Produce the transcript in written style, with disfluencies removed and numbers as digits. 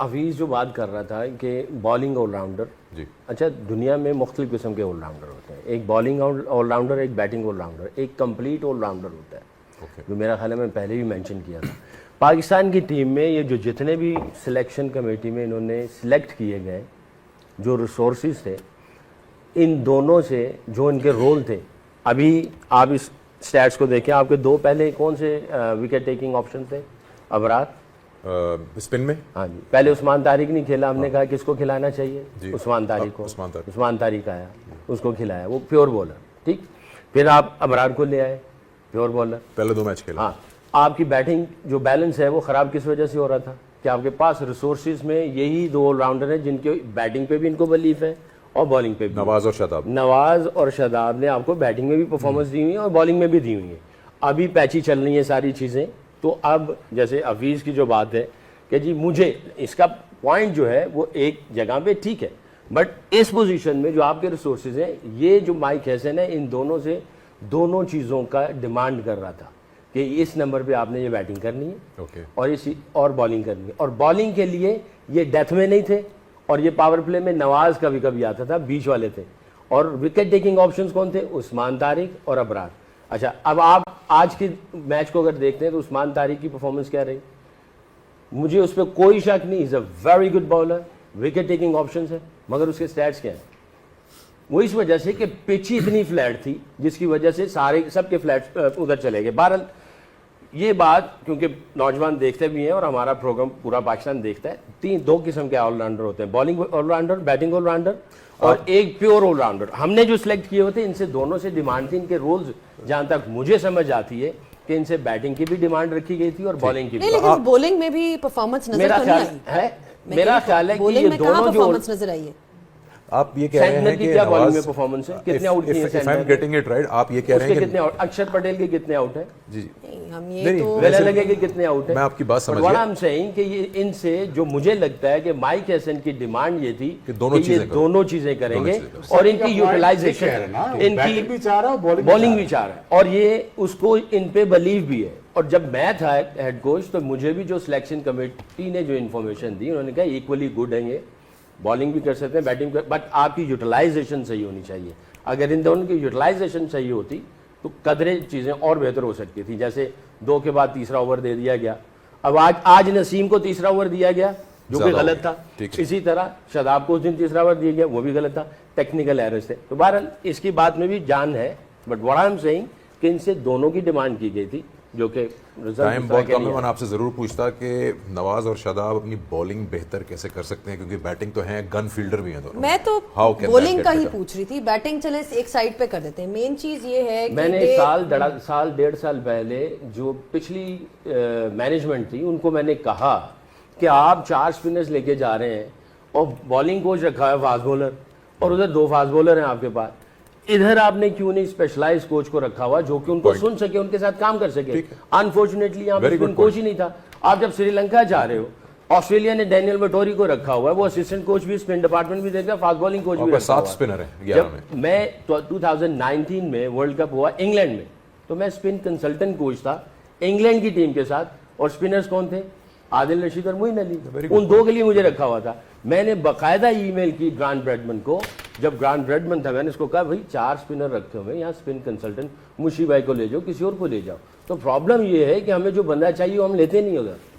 حفیظ جو بات کر رہا تھا کہ بالنگ آل راؤنڈر، جی اچھا دنیا میں مختلف قسم کے آل راؤنڈر ہوتے ہیں. ایک بالنگ آل راؤنڈر، ایک بیٹنگ آل راؤنڈر، ایک کمپلیٹ آل راؤنڈر ہوتا ہے جو میرا خیال ہے میں پہلے بھی مینشن کیا تھا. پاکستان کی ٹیم میں یہ جو جتنے بھی سلیکشن کمیٹی میں انہوں نے سلیکٹ کیے گئے جو ریسورسز تھے، ان دونوں سے جو ان کے رول تھے، ابھی آپ اس سٹیٹس کو دیکھیں، آپ کے دو پہلے کون سے وکٹ ٹیکنگ آپشن تھے؟ ابرار اسپن میں، ہاں جی، پہلے عثمان طارق نہیں کھیلا، ہم نے کہا کس کو کھلانا چاہیے؟ عثمان طارق کو. عثمان طارق آیا، اس کو کھلایا، وہ پیور بولر. ٹھیک، پھر آپ ابرار کو لے آئے، پیور بولر، پہلے 2 میچ کھیلا. ہاں، آپ کی بیٹنگ جو بیلنس ہے وہ خراب کس وجہ سے ہو رہا تھا؟ کہ آپ کے پاس ریسورسز میں یہی 2 آل راؤنڈر ہیں جن کے بیٹنگ پہ بھی ان کو بلیف ہے اور بالنگ پہ بھی. نواز اور شاداب نے آپ کو بیٹنگ میں بھی پرفارمنس دی ہوئی ہے اور بالنگ میں بھی دی ہوئی ہے. ابھی پیچی چل رہی ہیں ساری چیزیں. تو اب جیسے حفیظ کی جو بات ہے کہ جی مجھے اس کا پوائنٹ جو ہے وہ ایک جگہ پہ ٹھیک ہے، بٹ اس پوزیشن میں جو آپ کے ریسورسز ہیں، یہ جو مائک ہیسن ہے ان دونوں سے دونوں چیزوں کا ڈیمانڈ کر رہا تھا کہ اس نمبر پہ آپ نے یہ بیٹنگ کرنی ہے اور بالنگ کرنی ہے. اور بالنگ کے لیے یہ ڈیتھ میں نہیں تھے، اور یہ پاور پلے میں نواز کبھی کبھی آتا تھا، بیچ والے تھے. اور وکٹ ٹیکنگ آپشنز کون تھے؟ عثمان طارق اور ابرار. اچھا، اب آپ آج کے میچ کو اگر دیکھتے ہیں تو عثمان طارق کی پرفارمنس کیا رہی؟ مجھے اس پہ کوئی شک نہیں، is a very good bowler, wicket taking options ہے، مگر اس کے سٹیٹس کیا ہیں؟ وہ اس وجہ سے کہ پچ ہی اتنی فلیٹ تھی جس کی وجہ سے سب کے فلیٹ ادھر چلے گئے. بہرحال یہ بات کیونکہ نوجوان دیکھتے بھی ہیں اور ہمارا پروگرام پورا پاکستان دیکھتا ہے، 2 قسم کے آل راؤنڈر ہوتے ہیں، bowling all rounder, batting all rounder اور ایک پیور آل راؤنڈر. ہم نے جو سلیکٹ کیے ہوتے ہیں ان سے دونوں سے ڈیمانڈ تھی. ان کے رولز جہاں تک مجھے سمجھ آتی ہے کہ ان سے بیٹنگ کی بھی ڈیمانڈ رکھی گئی تھی اور بالنگ کی بھی. لیکن بولنگ میں بھی پرفارمنس نظر تو نہیں آئی. میرا خیال ہے کہ یہ دونوں جو پرفارمنس نظر آئی ہے. آپ یہ کہہ رہے ہیں کہ کیا بالنگ میں پرفارمنس ہے؟ کتنے آؤٹ کیے if I'm getting it right، آپ یہ کہہ رہے ہیں کہ کتنے آؤٹ؟ اکشر پٹیل کے کتنے آؤٹ ہیں؟ جی ہم یہ تو ویلے لگے کہ کتنے آؤٹ ہیں؟ میں آپ کی بات سمجھ گیا. I'm saying کہ یہ ان سے جو مجھے لگتا ہے کہ مائک ہیسن کی ڈیمانڈ یہ تھی کہ یہ دونوں چیزیں کریں گے اور ان کی یوٹیلائزیشن، ان کی بالنگ بھی چاہ رہا ہے اور یہ اس کو ان پہ بلیو بھی ہے. اور جب میں تھا ہیڈ کوچ تو مجھے بھی جو سلیکشن کمیٹی نے جو انفارمیشن دی، انہوں نے کہا ایکولی گڈ ہیں، یہ بالنگ بھی کر سکتے ہیں، بیٹنگ بٹ آپ کی یوٹیلائزیشن صحیح ہونی چاہیے. اگر ان دونوں کی یوٹیلائزیشن صحیح ہوتی تو قدرے چیزیں اور بہتر ہو سکتی تھی. جیسے 2 کے بعد تیسرا اوور دے دیا گیا، اب آج نسیم کو تیسرا اوور دیا گیا جو کہ غلط تھا. اسی طرح شاداب کو اس دن تیسرا اوور دیا گیا، وہ بھی غلط تھا، ٹیکنیکل ایررز تھے. تو بہرحال اس کی بات میں بھی جان ہے، but what I am seeing کہ ان سے دونوں کی ڈیمانڈ کی گئی تھی جو کہ ٹائم بہت کم ہے. میں آپ سے ضرور پوچھتا کہ نواز اور شاداب اپنی بالنگ بہتر کیسے کر سکتے ہیں، کیونکہ بیٹنگ تو ہیں، گن فیلڈر بھی ہیں دونوں. میں تو بولنگ کا ہی پوچھ رہی تھی، بیٹنگ چلے ایک سائڈ پہ کر دیتے ہیں. مین چیز یہ ہے کہ میں نے ڈیڑھ سال پہلے جو پچھلی مینجمنٹ تھی ان کو میں نے کہا کہ آپ 4 اسپنرز لے کے جا رہے ہیں اور بالنگ کوچ رکھا ہے فاسٹ بولر اور ادھر 2 فاسٹ بولر ہیں آپ کے پاس. ادھر آپ نے کیوں نہیں اسپیشلائز کوچ کو رکھا ہوا جو کہ ان کو سن سکے، ان کے ساتھ کام کر سکے؟ انفارچونیٹلی یہاں پہ کوچ ہی نہیں تھا. آپ جب سری لنکا جا رہے ہو، آسٹریلیا نے ڈینیل وٹوری کو رکھا ہوا ہے، وہ اسسٹنٹ کوچ بھی، اسپن ڈپارٹمنٹ بھی دیکھا، فاسٹ بالنگ کوچ بھی رکھا ہوا ہے. جب میں 2019 میں ورلڈ کپ ہوا انگلینڈ میں تو میں اسپن کنسلٹنٹ کوچ تھا انگلینڈ کی ٹیم کے ساتھ، اور اسپنرز کون تھے؟ عادل رشید اور معین علی. ان 2 کے لیے مجھے رکھا ہوا تھا. میں نے باقاعدہ ای میل کی گرانٹ بریڈمن کو، جب گرانٹ بریڈمن تھا میں نے اس کو کہا بھائی 4 اسپنر رکھے ہوئے یہاں، اسپن کنسلٹنٹ مشی بھائی کو لے جاؤ، کسی اور کو لے جاؤ. تو پرابلم یہ ہے کہ ہمیں جو بندہ چاہیے وہ ہم لیتے نہیں ادھر.